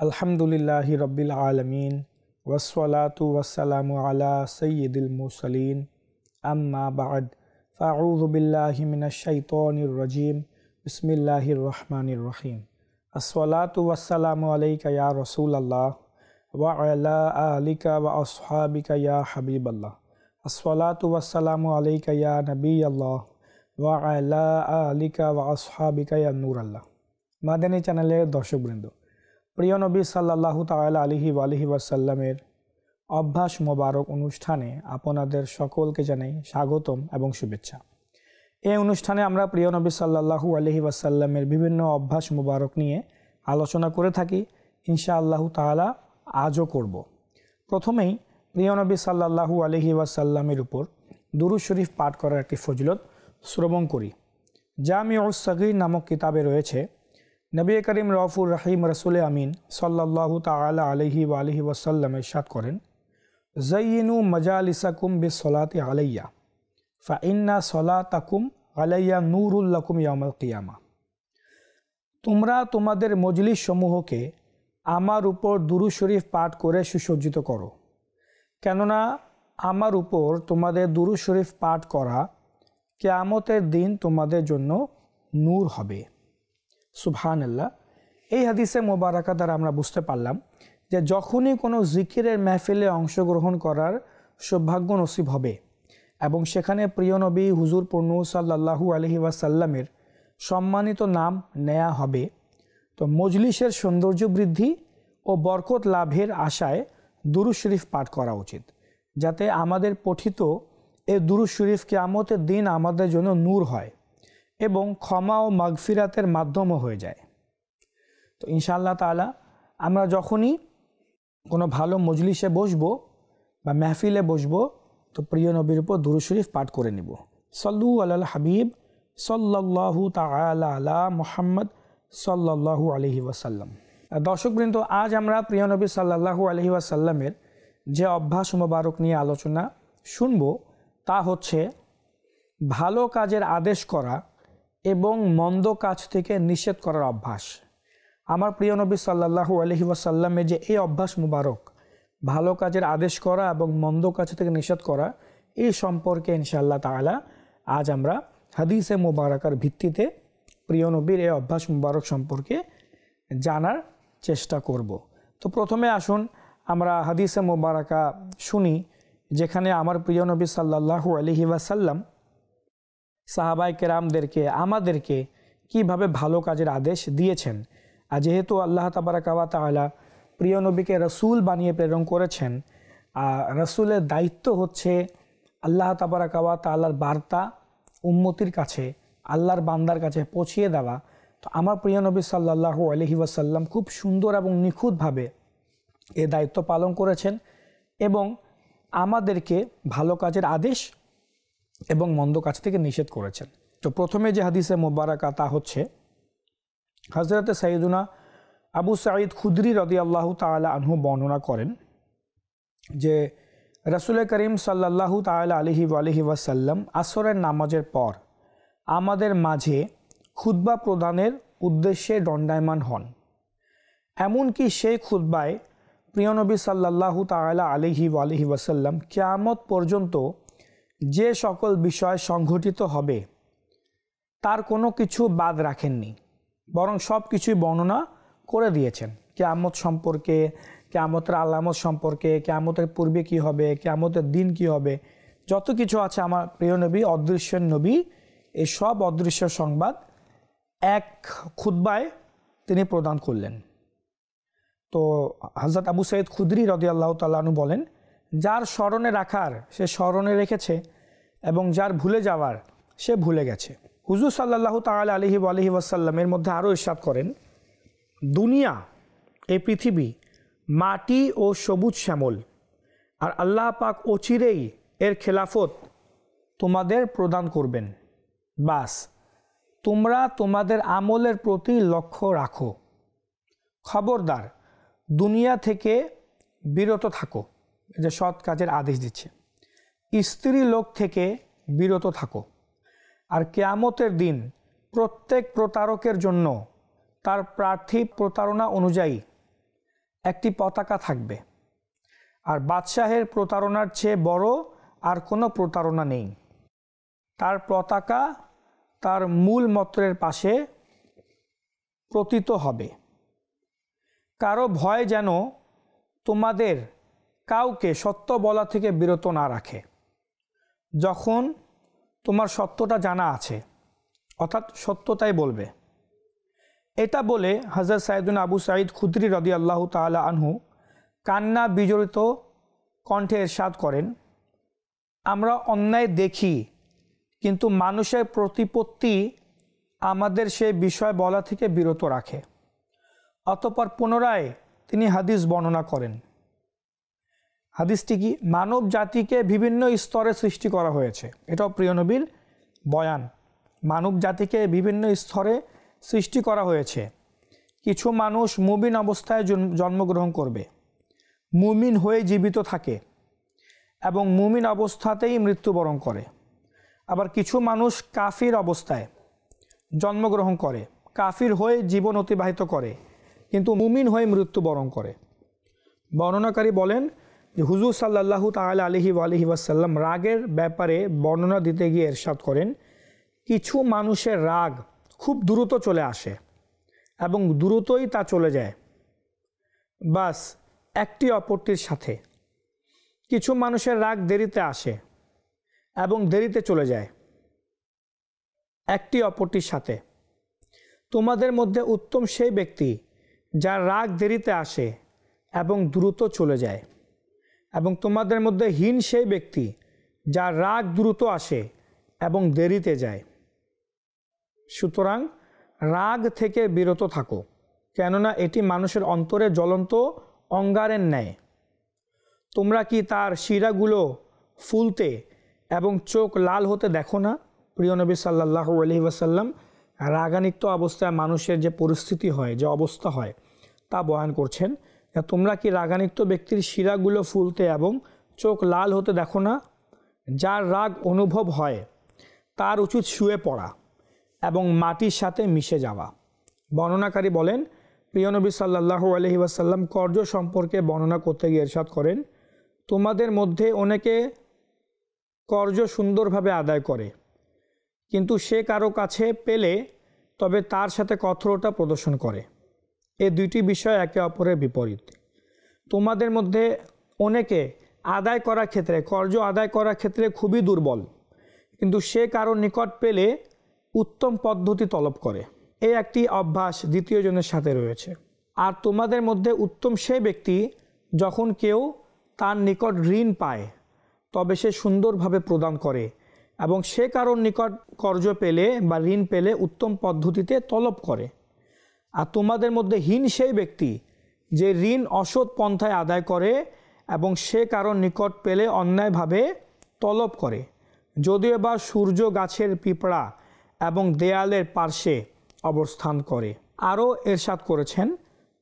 আলহামদুলিল্লাহি রব্বিল আলমিন ওয়াসসালাতু ওয়াসসালামু আলা সাইয়্যিদিল মুরসালিন আম্মা বা'দ ফাআউযু বিল্লাহি মিনাশ শাইতানির রাজিম বিসমিল্লাহির রহমানির রহিম আসসালাতু ওয়াসসালামু আলাইকা ইয়া রাসূলাল্লাহ ওয়া আলা আলিকা ওয়া আসহাবিকা ইয়া হাবিবাল্লাহ আসসালাতু ওয়াসসালামু আলাইকা ইয়া নবিয়াল্লাহ ওয়া আলা আলিকা ওয়া আসহাবিকা ইয়া নূরাল্লাহ। মাদানী চ্যানেলের দর্শকবৃন্দ, প্রিয় নবী সাল্লাল্লাহু তাআলা আলাইহি ওয়াসাল্লামের অভ্যাস মোবারক অনুষ্ঠানে আপনাদের সকলকে জানাই স্বাগতম এবং শুভেচ্ছা। এই অনুষ্ঠানে আমরা প্রিয় নবী সাল্লাল্লাহু আলাইহি ওয়াসাল্লামের বিভিন্ন অভ্যাস মোবারক নিয়ে আলোচনা করে থাকি। ইনশাআল্লাহু তাআলা আজও করব। প্রথমেই প্রিয় নবী সাল্লাল্লাহু আলাইহি ওয়াসাল্লামের উপর দুরূদ শরীফ পাঠ করার একটি ফজিলত শ্রবণ করি। জামিউস সগীর নামক কিতাবে রয়েছে, নবী করিম রউফুর রহিম রসুল আমিন সাল্লাল্লাহু তাআলা আলাইহি ওয়াসাল্লাম ইরশাদ করেন, যায়িনু মাজালিসাকুম বিসসালাতি আলাইয়া ফাইন্না সলাতাকুম আলাইয়া নূরুল লাকুম ইয়াউমাল কিয়ামা। তোমরা তোমাদের মজলিস সমূহকে আমার উপর দুরূদ শরীফ পাঠ করে সুসজ্জিত করো, কেননা আমার উপর তোমাদের দুরূদ শরীফ পাঠ করা কিয়ামতের দিন তোমাদের জন্য নূর হবে। সুবহানাল্লাহ। এই হাদিসে মোবারকা দ্বারা আমরা বুঝতে পারলাম যে যখনই কোনো জিকিরের মাহফিলে অংশগ্রহণ করার সৌভাগ্য নসিব হবে এবং সেখানে প্রিয় নবী হুজুর পূর্ণ সাল্লাল্লাহু আলাইহি ওয়াসাল্লামের সম্মানিত নাম নেয়া হবে, তো মজলিসের সৌন্দর্য বৃদ্ধি ও বরকত লাভের আশায় দুরূদ শরীফ পাঠ করা উচিত, যাতে আমাদের পঠিত এই দুরূদ শরীফ কিয়ামতের দিন আমাদের জন্য নূর হয় এবং ক্ষমা ও মাগফিরাতের মাধ্যমও হয়ে যায়। তো ইনশাআল্লাহ তাআলা আমরা যখনই কোনো ভালো মজলিসে বসবো বা মাহফিলে বসবো, তো প্রিয় নবীর উপর দুরূদ শরীফ পাঠ করে নিব। সল্লু আলাল হাবিব সাল্লাল্লাহু তাআলা আলা মুহাম্মদ সাল্লাল্লাহু আলাইহি ওয়াসাল্লাম। দর্শকবৃন্দ, আজ আমরা প্রিয় নবী সাল্লাল্লাহু আলাইহি ওয়াসাল্লামের যে অভ্যাস মোবারক নিয়ে আলোচনা শুনব তা হচ্ছে ভালো কাজের আদেশ করা এবং মন্দ কাজ থেকে নিষেধ করার অভ্যাস। আমার প্রিয় নবী সাল্লাল্লাহু আলাইহি ওয়াসাল্লামের যে এই অভ্যাস মুবারক, ভালো কাজের আদেশ করা এবং মন্দ কাজ থেকে নিষেধ করা, এই সম্পর্কে ইনশাআল্লাহ তাআলা আজ আমরা হাদিসে মুবারাকার ভিত্তিতে প্রিয় নবীর এই অভ্যাস মুবারক সম্পর্কে জানার চেষ্টা করব। তো প্রথমে আসুন আমরা হাদিসে মুবারাকা শুনি, যেখানে আমার প্রিয় নবী সাল্লাল্লাহু আলাইহি ওয়াসাল্লাম সাহাবায়ে কেরামদেরকে আমাদেরকে কিভাবে ভালো কাজের আদেশ দিয়েছেন। আর যেহেতু আল্লাহ তাবারাকা ওয়া তাআলা প্রিয় নবীকে রসুল বানিয়ে প্রেরণ করেছেন, রসুলের দায়িত্ব হচ্ছে আল্লাহ তাবারাকা ওয়া তাআলার বার্তা উম্মতির কাছে, আল্লাহর বান্দার কাছে পৌঁছিয়ে দেওয়া। তো আমার প্রিয় নবী সাল্লাল্লাহু আলাইহি ওয়াসাল্লাম খুব সুন্দর এবং নিখুঁতভাবে এ দায়িত্ব পালন করেছেন এবং আমাদেরকে ভালো কাজের আদেশ এবং মন্দ কাজ থেকে নিষেধ করেছেন। তো প্রথমে যে হাদিসে মুবারাকা তা হচ্ছে হযরতে সাইয়্যিদুনা আবু সাঈদ খুদরি রাদিয়াল্লাহু তাআলা আনহু বর্ণনা করেন যে রাসূল করিম সাল্লাল্লাহু তাআলা আলাইহি ওয়াসাল্লাম আসরের নামাজের পর আমাদের মাঝে খুতবা প্রদানের উদ্দেশ্যে দণ্ডায়মান হন। এমনকি সেই খুতবায় প্রিয় নবী সাল্লাল্লাহু তাআলা আলাইহি ওয়াসাল্লাম কিয়ামত পর্যন্ত যে সকল বিষয় সংঘটিত হবে তার কোনো কিছু বাদ রাখেননি, বরং সব কিছুই বর্ণনা করে দিয়েছেন। কিয়ামত সম্পর্কে, কিয়ামতের আলামত সম্পর্কে, কিয়ামতের পূর্বে কি হবে, কিয়ামতের দিন কি হবে, যত কিছু আছে আমার প্রিয় নবী অদৃশ্যের নবী, এই সব অদৃশ্য সংবাদ এক খুতবায় তিনি প্রদান করলেন। তো হযরত আবু সাঈদ খুদরি রাদিয়াল্লাহু তাআলা আনহু বলেন, যার স্মরণে রাখার সে স্মরণে রেখেছে এবং যার ভুলে যাওয়ার সে ভুলে গেছে। হুজুর সাল্লাল্লাহু তাআলা আলাইহি ওয়াসাল্লামের মধ্যে আরও ইরশাদ করেন, দুনিয়া, এই পৃথিবী মাটি ও সবুজ শ্যামল, আর আল্লাহ পাক অচিরেই এর খেলাফত তোমাদের প্রদান করবেন। বাস তোমরা তোমাদের আমলের প্রতি লক্ষ্য রাখো। খবরদার দুনিয়া থেকে বিরত থাকো, যে সৎ কাজের আদেশ দিচ্ছে। স্ত্রী লোক থেকে বিরত থাকো। আর কিয়ামতের দিন প্রত্যেক প্রতারকের জন্য তার প্রার্থী প্রতারণা অনুযায়ী একটি পতাকা থাকবে, আর বাদশাহের প্রতারণার চেয়ে বড় আর কোনো প্রতারণা নেই। তার পতাকা তার মূল মন্ত্রের পাশে পতিত হবে। কারো ভয় যেন তোমাদের কাউকে সত্য বলা থেকে বিরত না রাখে যখন তোমার সত্যটা জানা আছে, অর্থাৎ সত্যতাই বলবে। এটা বলে হযরত সাইয়েদুনা আবু সাঈদ খুদরি রাদিয়াল্লাহু তাআলা আনহু কান্না বিজড়িত কণ্ঠে ইরশাদ করেন, আমরা অন্যায় দেখি, কিন্তু মানুষের প্রতিপত্তি আমাদের সেই বিষয় বলা থেকে বিরত রাখে। অতঃপর পুনরায় তিনি হাদিস বর্ণনা করেন। হাদিসটি কি? মানব জাতিকে বিভিন্ন স্তরে সৃষ্টি করা হয়েছে। এটাও প্রিয় নবীর বয়ান। মানব জাতিকে বিভিন্ন স্তরে সৃষ্টি করা হয়েছে। কিছু মানুষ মুমিন অবস্থায় জন্মগ্রহণ করবে, মুমিন হয়ে জীবিত থাকে এবং মুমিন অবস্থাতেই মৃত্যুবরণ করে। আবার কিছু মানুষ কাফির অবস্থায় জন্মগ্রহণ করে, কাফির হয়ে জীবন অতিবাহিত করে, কিন্তু মুমিন হয়ে মৃত্যুবরণ করে। বর্ণনাকারী বলেন যে হুজুর সাল্লাল্লাহু তাআলা আলাইহি ওয়াসাল্লাম রাগের ব্যাপারে বর্ণনা দিতে গিয়ে ইরশাদ করেন, কিছু মানুষের রাগ খুব দ্রুত চলে আসে এবং দ্রুতই তা চলে যায়, বাস একটি অপরটির সাথে। কিছু মানুষের রাগ দেরিতে আসে এবং দেরিতে চলে যায় একটি অপরটির সাথে। তোমাদের মধ্যে উত্তম সেই ব্যক্তি যার রাগ দেরিতে আসে এবং দ্রুত চলে যায়, এবং তোমাদের মধ্যে হীন সেই ব্যক্তি যার রাগ দ্রুত আসে এবং দেরিতে যায়। সুতরাং রাগ থেকে বিরত থাকো, কেননা এটি মানুষের অন্তরে জ্বলন্ত অঙ্গারের ন্যায়। তোমরা কি তার শিরাগুলো ফুলতে এবং চোখ লাল হতে দেখো না? প্রিয় নবী সাল্লাল্লাহু আলাইহি ওয়াসাল্লাম রাগান্বিত অবস্থায় মানুষের যে পরিস্থিতি হয়, যে অবস্থা হয়, তা বয়ান করছেন। তোমরা কি রাগান্বিত ব্যক্তির শিরাগুলো ফুলতে এবং চোখ লাল হতে দেখো না? যার রাগ অনুভব হয় তার উচিত শুয়ে পড়া এবং মাটির সাথে মিশে যাওয়া। বর্ণনাকারী বলেন, প্রিয় নবী সাল্লাল্লাহু আলাইহি ওয়াসাল্লাম কর্জ সম্পর্কে বর্ণনা করতে গিয়ে ইরশাদ করেন, তোমাদের মধ্যে অনেকে কর্জ সুন্দরভাবে আদায় করে, কিন্তু সে কারো কাছে পেলে তবে তার সাথে কঠোরতা প্রদর্শন করে। এই দুইটি বিষয় একে অপরের বিপরীত। তোমাদের মধ্যে অনেকে আদায় করার ক্ষেত্রে, কর্জ আদায় করার ক্ষেত্রে খুবই দুর্বল, কিন্তু সে কারো নিকট পেলে উত্তম পদ্ধতি তলব করে। এই একটি অভ্যাস দ্বিতীয় জনের সাথে রয়েছে। আর তোমাদের মধ্যে উত্তম সে ব্যক্তি যখন কেউ তার নিকট ঋণ পায় তবে সে সুন্দরভাবে প্রদান করে, এবং সে কারোর নিকট কর্জ পেলে বা ঋণ পেলে উত্তম পদ্ধতিতে তলব করে। আর তোমাদের মধ্যে হীন সেই ব্যক্তি যে ঋণ অসৎ পন্থায় আদায় করে এবং সে কারোর নিকট পেলে অন্যায়ভাবে তলব করে, যদিও বা সূর্য গাছের পিঁপড়া এবং দেয়ালের পার্শ্বে অবস্থান করে। আরও ইরশাদ করেছেন,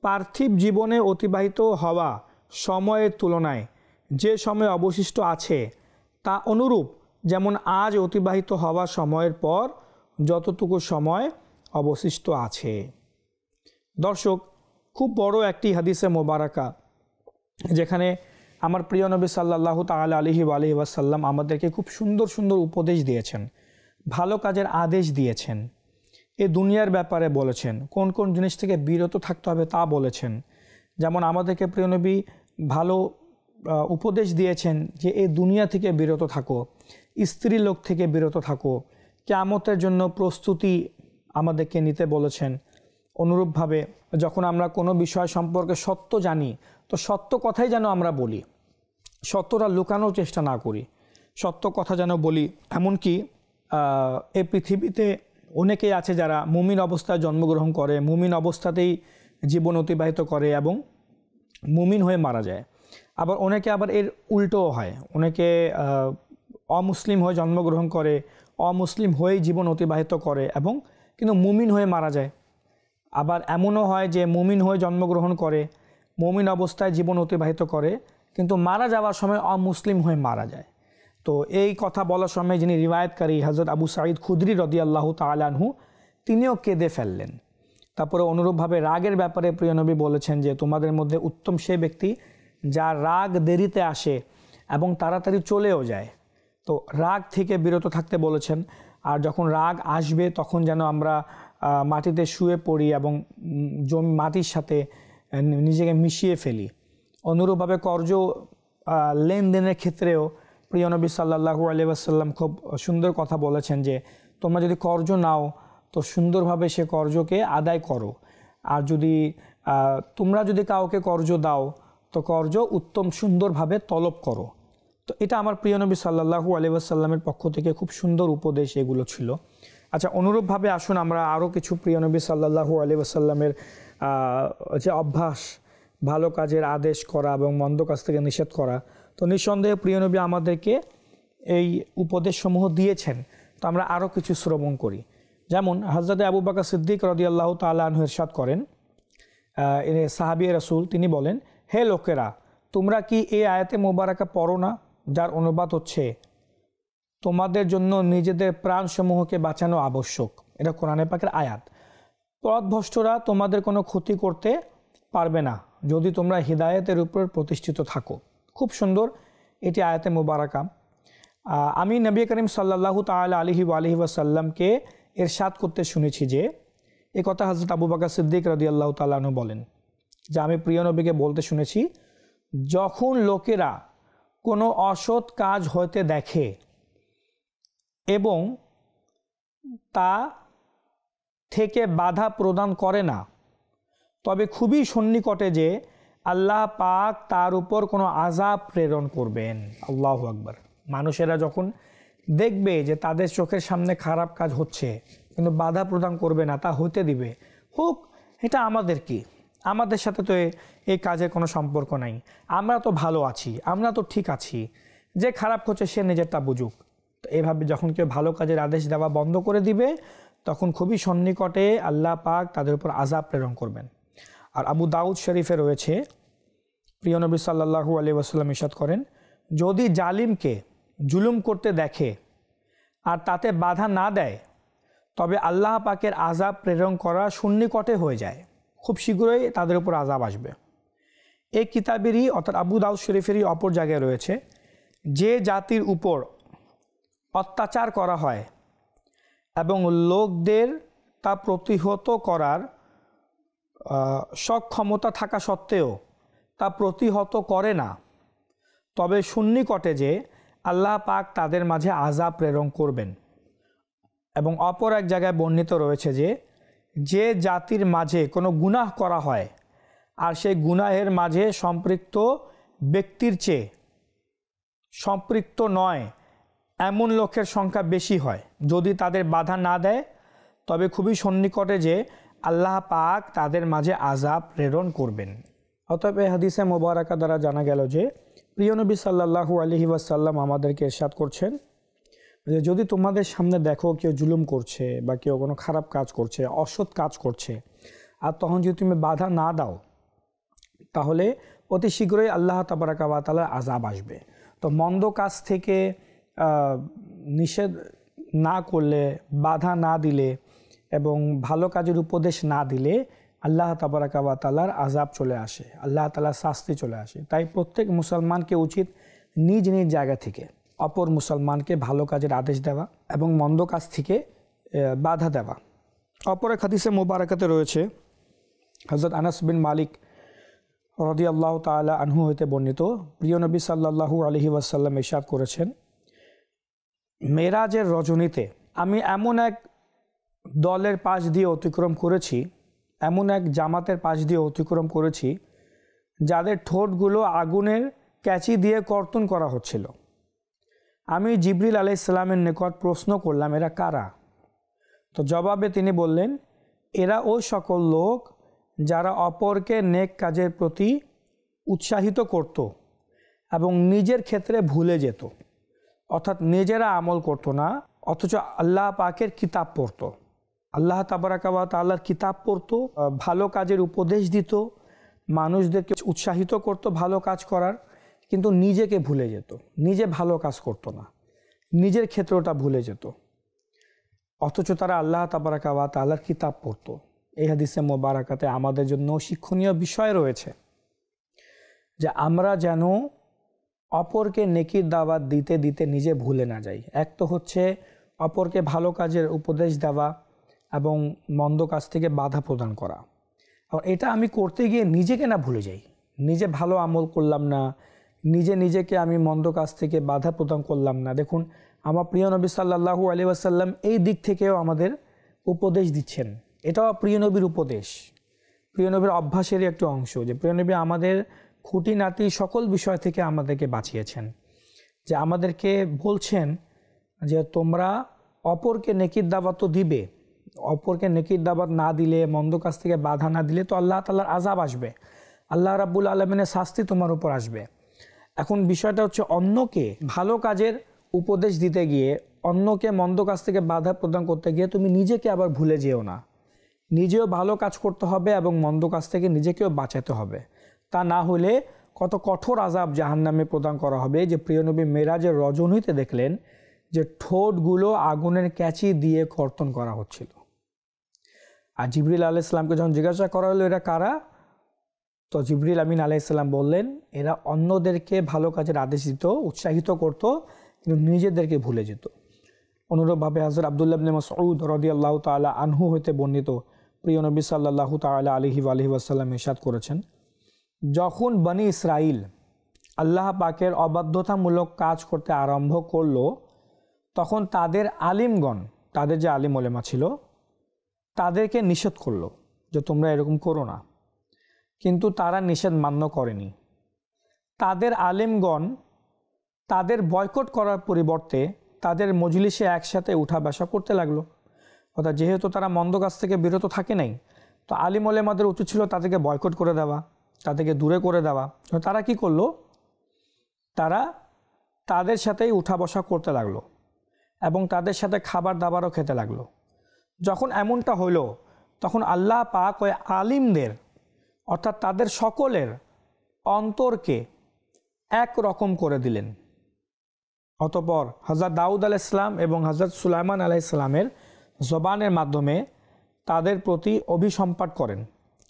পার্থিব জীবনে অতিবাহিত হওয়া সময়ের তুলনায় যে সময় অবশিষ্ট আছে তা অনুরূপ, যেমন আজ অতিবাহিত হওয়া সময়ের পর যতটুকু সময় অবশিষ্ট আছে। দর্শক, খুব বড় একটি হাদিসে মোবারকা, যেখানে আমার প্রিয় নবী সাল্লাল্লাহু তাআলা আলাইহি ওয়াসাল্লাম আমাদেরকে খুব সুন্দর সুন্দর উপদেশ দিয়েছেন, ভালো কাজের আদেশ দিয়েছেন, এ দুনিয়ার ব্যাপারে বলেছেন, কোন কোন জিনিস থেকে বিরত থাকতে হবে তা বলেছেন। যেমন আমাদেরকে প্রিয় নবী ভালো উপদেশ দিয়েছেন যে এই দুনিয়া থেকে বিরত থাকো, স্ত্রী লোক থেকে বিরত থাকো, কিয়ামতের জন্য প্রস্তুতি আমাদেরকে নিতে বলেছেন। অনুরূপভাবে যখন আমরা কোনো বিষয় সম্পর্কে সত্য জানি তো সত্য কথাই যেন আমরা বলি, সত্যটা লুকানোর চেষ্টা না করি, সত্য কথা যেন বলি। এমনকি এই পৃথিবীতে অনেকেই আছে যারা মুমিন অবস্থায় জন্মগ্রহণ করে, মুমিন অবস্থাতেই জীবন অতিবাহিত করে এবং মুমিন হয়ে মারা যায়। আবার অনেকে আবার এর উল্টোও হয়, অনেকে অমুসলিম হয়ে জন্মগ্রহণ করে, অমুসলিম হয়েই জীবন অতিবাহিত করে এবং কিন্তু মুমিন হয়ে মারা যায়। আবার এমনও হয় যে মুমিন হয়ে জন্মগ্রহণ করে, মুমিন অবস্থায় জীবন অতিবাহিত করে, কিন্তু মারা যাওয়ার সময় অমুসলিম হয়ে মারা যায়। তো এই কথা বলার সময় যিনি রিওয়ায়াতকারী হযরত আবু সাঈদ খুদরি রাদিয়াল্লাহু তাআলা আনহু, তিনিও কেঁদে ফেললেন। তারপরে অনুরূপভাবে রাগের ব্যাপারে প্রিয় নবী বলেছেন যে তোমাদের মধ্যে উত্তম সে ব্যক্তি যার রাগ দেরিতে আসে এবং তাড়াতাড়ি চলেও যায়। তো রাগ থেকে বিরত থাকতে বলেছেন। আর যখন রাগ আসবে তখন যেন আমরা মাটিতে শুয়ে পড়ি এবং মাটির সাথে নিজেকে মিশিয়ে ফেলি। অনুরূপভাবে কর্জ লেনদেনের ক্ষেত্রেও প্রিয় নবী সাল্লাল্লাহু আলাইহি ওয়াসাল্লাম খুব সুন্দর কথা বলেছেন যে তোমরা যদি কর্জ নাও তো সুন্দরভাবে সে কর্জকে আদায় করো, আর যদি তোমরা যদি কাউকে কর্জ দাও তো কর্জ উত্তম সুন্দরভাবে তলব করো। তো এটা আমার প্রিয় নবী সাল্লাল্লাহু আলাইহি ওয়াসাল্লামের পক্ষ থেকে খুব সুন্দর উপদেশ এগুলো ছিল। আচ্ছা, অনুরূপভাবে আসুন আমরা আরও কিছু প্রিয় নবী সাল্লাল্লাহু আলাইহি ওয়াসাল্লামের যে অভ্যাস, ভালো কাজের আদেশ করা এবং মন্দ কাজ থেকে নিষেধ করা, তো নিঃসন্দেহে প্রিয় নবী আমাদেরকে এই উপদেশসমূহ দিয়েছেন। তো আমরা আরও কিছু শ্রবণ করি। যেমন হযরত আবু বকর সিদ্দিক রাদিয়াল্লাহু তাআলা আনহু ইরশাদ করেন, সাহাবী রাসূল তিনি বলেন, হে লোকেরা, তোমরা কি এই আয়াতে মোবারকা পড়ো না, যার অনুবাদ হচ্ছে তোমাদের জন্য নিজেদের প্রাণসমূহকে বাঁচানো আবশ্যক। এটা কোরআনে পাকের আয়াত। পথভ্রষ্টরা তোমাদের কোনো ক্ষতি করতে পারবে না যদি তোমরা হিদায়াতের উপর প্রতিষ্ঠিত থাকো। খুব সুন্দর এটি আয়াতে মোবারকা। আমি নবী করিম সাল্লাল্লাহু তাআলা আলাইহি ওয়াসাল্লামকে ইরশাদ করতে শুনেছি যে এ কথা হযরত আবু বকর সিদ্দিক রাদিয়াল্লাহু তাআলা আনহু বলেন যে আমি প্রিয় নবীকে বলতে শুনেছি, যখন লোকেরা কোনো অসৎ কাজ হইতে দেখে এবং তা থেকে বাধা প্রদান করে না, তবে খুবই সন্নিকটে যে আল্লাহ পাক তার উপর কোনো আযাব প্রেরণ করবেন। আল্লাহু আকবার। মানুষেরা যখন দেখবে যে তাদের চোখের সামনে খারাপ কাজ হচ্ছে কিন্তু বাধা প্রদান করবে না, তা হতে দিবে, হোক এটা আমাদের কি, আমাদের সাথে তো এই কাজের কোনো সম্পর্ক নাই, আমরা তো ভালো আছি, আমরা তো ঠিক আছি, যে খারাপ হচ্ছে সে নিজেরটা বুঝুক। তো এভাবে যখন কেউ ভালো কাজের আদেশ দেওয়া বন্ধ করে দিবে তখন খুবই সন্নিকটে আল্লাহ পাক তাদের উপর আযাব প্রেরণ করবেন। আর আবু দাউদ শরীফে রয়েছে, প্রিয় নবী সাল্লাল্লাহু আলাইহি ওয়াসাল্লাম ইরশাদ করেন, যদি জালিমকে জুলুম করতে দেখে আর তাতে বাধা না দেয় তবে আল্লাহ পাকের আযাব প্রেরণ করা সন্নিকটে হয়ে যায়, খুব শীঘ্রই তাদের উপর আযাব আসবে। এই কিতাবেরই অর্থাৎ আবু দাউদ শরীফেরই অপর জায়গায় রয়েছে, যে জাতির উপর অত্যাচার করা হয় এবং লোকদের তা প্রতিহত করার সক্ষমতা থাকা সত্ত্বেও তা প্রতিহত করে না, তবে সন্নিকটে যে আল্লাহ পাক তাদের মাঝে আযাব প্রেরণ করবেন। এবং অপর এক জায়গায় বর্ণিত রয়েছে যে যে জাতির মাঝে কোনো গুনাহ করা হয় আর সেই গুনাহের মাঝে সম্পৃক্ত ব্যক্তির চেয়ে সম্পৃক্ত নয় এমন লোকের সংখ্যা বেশি হয়, যদি তাদের বাধা না দেয় তবে খুবই সন্নিকটে যে আল্লাহ পাক তাদের মাঝে আযাব প্রেরণ করবেন। অতএব এই হাদিসে মোবারকা দ্বারা জানা গেল যে প্রিয় নবী সাল্লাল্লাহু আলাইহি ওয়াসাল্লাম আমাদেরকে ইরশাদ করছেন যে যদি তোমাদের সামনে দেখো কেউ জুলুম করছে বা কেউ কোনো খারাপ কাজ করছে, অসৎ কাজ করছে, আর তখন যদি তুমি বাধা না দাও তাহলে অতি শীঘ্রই আল্লাহ তাবারাকা ওয়া তাআলার আযাব আসবে। তো মন্দ কাজ থেকে নিষেধ না করলে, বাধা না দিলে এবং ভালো কাজের উপদেশ না দিলে আল্লাহ তাবারাকা ওয়া তাআলার আযাব চলে আসে, আল্লাহ তাআলার শাস্তি চলে আসে। তাই প্রত্যেক মুসলমানকে উচিত নিজ নিজ জায়গা থেকে অপর মুসলমানকে ভালো কাজের আদেশ দেওয়া এবং মন্দ কাজ থেকে বাধা দেওয়া। অপর এক হাদিসে মোবারকাতে রয়েছে, হযরত আনাস বিন মালিক রাদিয়াল্লাহু তাআলা আনহু হইতে বর্ণিত, প্রিয় নবী সাল্লাল্লাহু আলাইহি ওয়াসাল্লাম ইরশাদ করেছেন, মেরাজের রজনীতে আমি এমন এক দলের পাশ দিয়ে অতিক্রম করেছি, এমন এক জামাতের পাশ দিয়ে অতিক্রম করেছি যাদের ঠোঁটগুলো আগুনের ক্যাচি দিয়ে কর্তন করা হচ্ছিল। আমি জিবরিল আলাইহিস সালামের নিকট প্রশ্ন করলাম, এরা কারা? তো জবাবে তিনি বললেন, এরা ওই সকল লোক যারা অপরকে নেক কাজের প্রতি উৎসাহিত করত এবং নিজের ক্ষেত্রে ভুলে যেত, অর্থাৎ নিজেরা আমল করত না অথচ আল্লাহ পাকের কিতাব পড়তো, আল্লাহ তাবারাকা ওয়া তাআলার কিতাব পড়তো, ভালো কাজের উপদেশ দিত, মানুষদেরকে উৎসাহিত করত ভালো কাজ করার, কিন্তু নিজেকে ভুলে যেত, নিজে ভালো কাজ করত না, নিজের ক্ষেত্রটা ভুলে যেত, অথচ তারা আল্লাহ তাবারাকা ওয়া তাআলার কিতাব পড়তো। এই হাদিসে মোবারাকাতে আমাদের জন্য শিক্ষণীয় বিষয় রয়েছে যে আমরা যেন অপরকে নেকির দাওয়াত দিতে দিতে নিজে ভুলে না যাই। এক তো হচ্ছে অপরকে ভালো কাজের উপদেশ দেওয়া এবং মন্দ কাজ থেকে বাধা প্রদান করা। আর এটা আমি করতে গিয়ে নিজেকে না ভুলে যাই, নিজে ভালো আমল করলাম না, নিজেকে আমি মন্দ কাজ থেকে বাধা প্রদান করলাম না। দেখুন আমার প্রিয় নবী সাল্লাল্লাহু আলাইহি ওয়াসাল্লাম এই দিক থেকেও আমাদের উপদেশ দিচ্ছেন। এটাও প্রিয় নবীর উপদেশ, প্রিয় নবীর অভ্যাসেরই একটি অংশ যে প্রিয় নবী আমাদের খুঁটিনাটি সকল বিষয় থেকে আমাদেরকে বাঁচিয়েছেন, যে আমাদেরকে বলছেন যে তোমরা অপরকে নেকির দাওয়াত তো দিবে, অপরকে নেকির দাওয়াত না দিলে, মন্দ কাজ থেকে বাধা না দিলে তো আল্লাহ তাআলার আযাব আসবে, আল্লাহ রাব্বুল আলামিনের শাস্তি তোমার উপর আসবে। এখন বিষয়টা হচ্ছে অন্যকে ভালো কাজের উপদেশ দিতে গিয়ে, অন্যকে মন্দ কাজ থেকে বাধা প্রদান করতে গিয়ে তুমি নিজেকে আবার ভুলে যেও না। নিজেও ভালো কাজ করতে হবে এবং মন্দ কাজ থেকে নিজেকেও বাঁচাতে হবে। তা না হলে কত কঠোর আযাব জাহান্নামে প্রদান করা হবে। যে প্রিয় নবী মেরাজের রজনীতে দেখলেন যে ঠোঁটগুলো আগুনের ক্যাচি দিয়ে কর্তন করা হচ্ছিল। আর জিবরিল আলাইহিস সালামকে যখন জিজ্ঞাসা করা হলো এরা কারা, তো জিবরিল আমিন আলাইহিস সালাম বললেন এরা অন্যদেরকে ভালো কাজের আদেশ দিত, উৎসাহিত করত, কিন্তু নিজেদেরকে ভুলে যেত। অনুরূপভাবে হযরত আব্দুল্লাহ ইবনে মাসউদ রাদিয়াল্লাহু তাআলা আনহু হতে বর্ণিত প্রিয় নবী সাল্লাল্লাহু তাআলা আলাইহি ওয়াসাল্লাম ইরশাদ করেছেন, যখন বনি ইসরাইল আল্লাহ পাকের অবাধ্যতামূলক কাজ করতে আরম্ভ করলো তখন তাদের আলিমগণ, তাদের যে আলিম ওলেমা ছিল তাদেরকে নিষেধ করলো যে তোমরা এরকম করো না, কিন্তু তারা নিষেধ মান্য করেনি। তাদের আলিমগণ তাদের বয়কট করার পরিবর্তে তাদের মজলিসে একসাথে উঠা বসা করতে লাগলো। অর্থাৎ যেহেতু তারা মন্দ কাজ থেকে বিরত থাকে নাই, তো আলিম ওলেমাদের উচিত ছিল তাদেরকে বয়কট করে দেওয়া, তাদেরকে দূরে করে দেওয়া। তারা কি করলো, তারা তাদের সাথেই উঠা বসা করতে লাগলো এবং তাদের সাথে খাবার দাবারও খেতে লাগলো। যখন এমনটা হলো তখন আল্লাহ পাক ওই আলিমদের অর্থাৎ তাদের সকলের অন্তরকে এক রকম করে দিলেন। অতঃপর হযরত দাউদ আলাইহিস সালাম এবং হযরত সুলাইমান আলাইহিস সালামের জবানের মাধ্যমে তাদের প্রতি অভিসম্পাত করেন,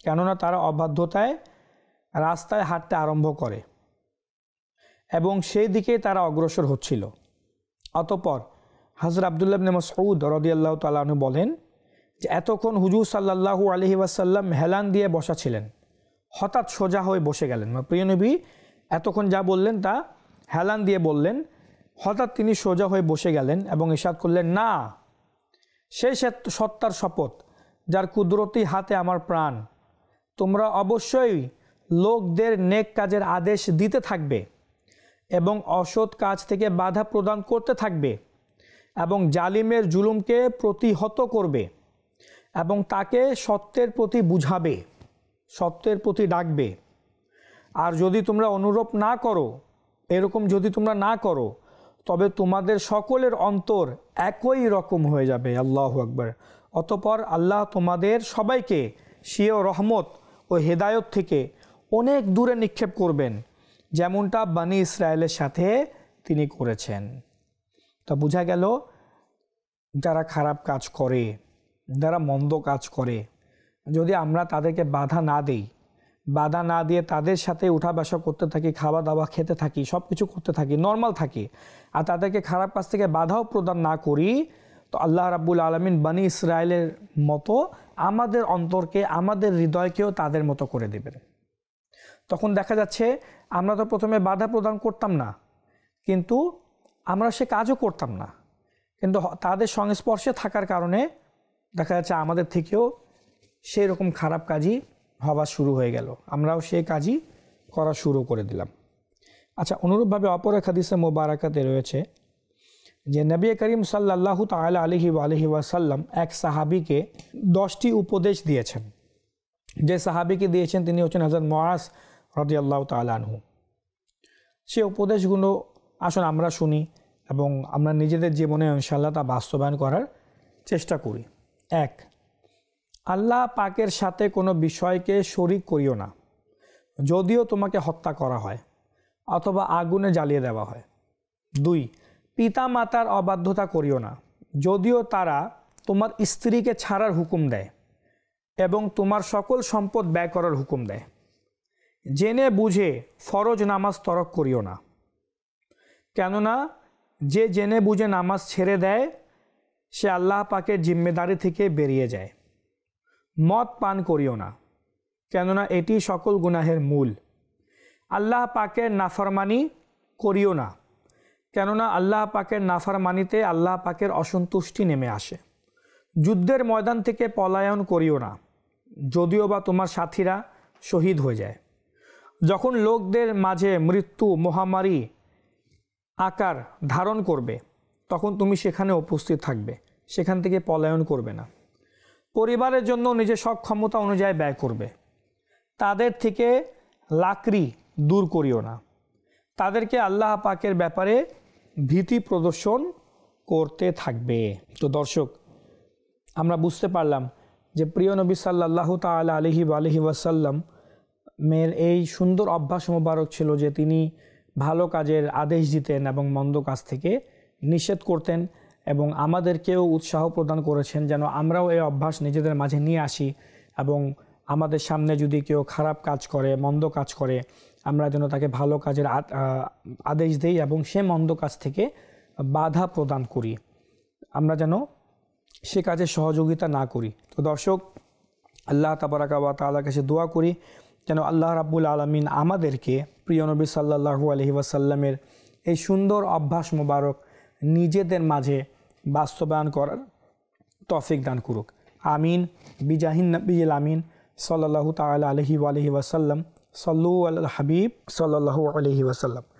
কেননা তারা অবাধ্যতায় রাস্তায় হাঁটতে আরম্ভ করে এবং সেই দিকেই তারা অগ্রসর হচ্ছিল। অতঃপর হযরত আব্দুল্লাহ ইবনে মাসউদ রাদিয়াল্লাহু তাআলা আনহু বলেন যে এতক্ষণ হুজুর সাল্লাল্লাহু আলাইহি ওয়াসাল্লাম হেলান দিয়ে বসা ছিলেন, হঠাৎ সোজা হয়ে বসে গেলেন। প্রিয় নবী এতক্ষণ যা বললেন তা হেলান দিয়ে বললেন, হঠাৎ তিনি সোজা হয়ে বসে গেলেন এবং ইরশাদ করলেন, না, সেই সত্তার শপথ যার কুদরতি হাতে আমার প্রাণ, তোমরা অবশ্যই লোকদের নেক কাজের আদেশ দিতে থাকবে এবং অসৎ কাজ থেকে বাধা প্রদান করতে থাকবে এবং জালিমের জুলুমকে প্রতিহত করবে এবং তাকে সত্যের প্রতি বুঝাবে, সত্যের প্রতি ডাকবে। আর যদি তোমরা অনুরূপ না করো, এরকম যদি তোমরা না করো, তবে তোমাদের সকলের অন্তর একই রকম হয়ে যাবে। আল্লাহু আকবার। অতঃপর আল্লাহ তোমাদের সবাইকে স্বীয় রহমত ও হেদায়ত থেকে অনেক দূরে নিক্ষেপ করবেন, যেমনটা বনি ইসরায়েলের সাথে তিনি করেছেন। তা বোঝা গেল যারা খারাপ কাজ করে, যারা মন্দ কাজ করে, যদি আমরা তাদেরকে বাধা না দেই, বাধা না দিয়ে তাদের সাথে উঠা বসা করতে থাকি, খাওয়া দাওয়া খেতে থাকি, সব কিছু করতে থাকি, নর্মাল থাকি, আর তাদেরকে খারাপ কাজ থেকে বাধাও প্রদান না করি, তো আল্লাহ রাব্বুল আলামিন বনি ইসরায়েলের মতো আমাদের অন্তরকে, আমাদের হৃদয়কেও তাদের মতো করে দেবেন। তখন দেখা যাচ্ছে আমরা তো প্রথমে বাধা প্রদান করতাম না, কিন্তু আমরা সে কাজও করতাম না, কিন্তু তাদের সংস্পর্শে থাকার কারণে দেখা যাচ্ছে আমাদের থেকেও সেই রকম খারাপ কাজই হওয়া শুরু হয়ে গেল, আমরাও সেই কাজই করা শুরু করে দিলাম। আচ্ছা, অনুরূপভাবে অপর এক হাদিসে মোবারাকাতে রয়েছে যে নবী করিম সাল্লাল্লাহু তাআলা আলাইহি ওয়াসাল্লাম এক সাহাবীকে 10টি উপদেশ দিয়েছেন। যে সাহাবীকে দিয়েছেন তিনি হচ্ছেন হযরত মুআজ রাদিয়াল্লাহু তাআলা আনহু। সেই উপদেশগুলো আসুন আমরা শুনি এবং আমরা নিজেদের জীবনে ইনশাআল্লাহ তা বাস্তবায়ন করার চেষ্টা করি। 1, আল্লাহ পাকের সাথে কোনো বিষয়কে শরীক করিও না, যদিও তোমাকে হত্যা করা হয় অথবা আগুনে জ্বালিয়ে দেওয়া হয়। 2, পিতা মাতার অবাধ্যতা করিও না, যদিও তারা তোমার স্ত্রীকে ছাড়ার হুকুম দেয় এবং তোমার সকল সম্পদ ব্যয় করার হুকুম দেয়। জেনে বুঝে ফরজ নামাজ তরক করিও না, কেননা যে জেনে বুঝে নামাজ ছেড়ে দেয় সে আল্লাহ পাকের জিম্মেদারি থেকে বেরিয়ে যায়। মদ পান করিও না, কেননা এটি সকল গুনাহের মূল। আল্লাহ পাকের নাফরমানি করিও না, কেননা আল্লাহ পাকের নাফরমানিতে আল্লাহ পাকের অসন্তুষ্টি নেমে আসে। যুদ্ধের ময়দান থেকে পলায়ন করিও না, যদিও বা তোমার সাথীরা শহীদ হয়ে যায়। যখন লোকদের মাঝে মৃত্যু মহামারী আকার ধারণ করবে তখন তুমি সেখানে উপস্থিত থাকবে, সেখান থেকে পলায়ন করবে না। পরিবারের জন্য নিজের সক্ষমতা অনুযায়ী ব্যয় করবে। তাদের থেকে লাকড়ি দূর করিও না, তাদেরকে আল্লাহ পাকের ব্যাপারে ভীতি প্রদর্শন করতে থাকবে। তো দর্শক, আমরা বুঝতে পারলাম যে প্রিয় নবী সাল্লাল্লাহু তাআলা আলাইহি ওয়াসাল্লাম মের এই সুন্দর অভ্যাস মোবারক ছিল যে তিনি ভালো কাজের আদেশ দিতেন এবং মন্দ কাজ থেকে নিষেধ করতেন, এবং আমাদেরকেও উৎসাহ প্রদান করেছেন যেন আমরাও এই অভ্যাস নিজেদের মাঝে নিয়ে আসি, এবং আমাদের সামনে যদি কেউ খারাপ কাজ করে, মন্দ কাজ করে, আমরা যেন তাকে ভালো কাজের আদেশ দেই এবং সে মন্দ কাজ থেকে বাধা প্রদান করি, আমরা যেন সে কাজে সহযোগিতা না করি। তো দর্শক, আল্লাহ তাবারাকা ওয়া তাআলার কাছে দোয়া করি যেন আল্লাহ রাব্বুল আলামিন আমাদেরকে প্রিয় নবী সাল্লাল্লাহু আলাইহি ওয়াসাল্লামের এই সুন্দর অভ্যাস মোবারক নিজেদের মাঝে বাস্তবায়ন করার তৌফিক দান করুক। আমিন বিজাহিন নবিয়িল আমিন সাল্লাল্লাহু তাআলা আলাইহি ওয়াসাল্লাম। সাল্লু আলাল হাবিব সাল্লাল্লাহু আলাইহি ওয়াসাল্লাম।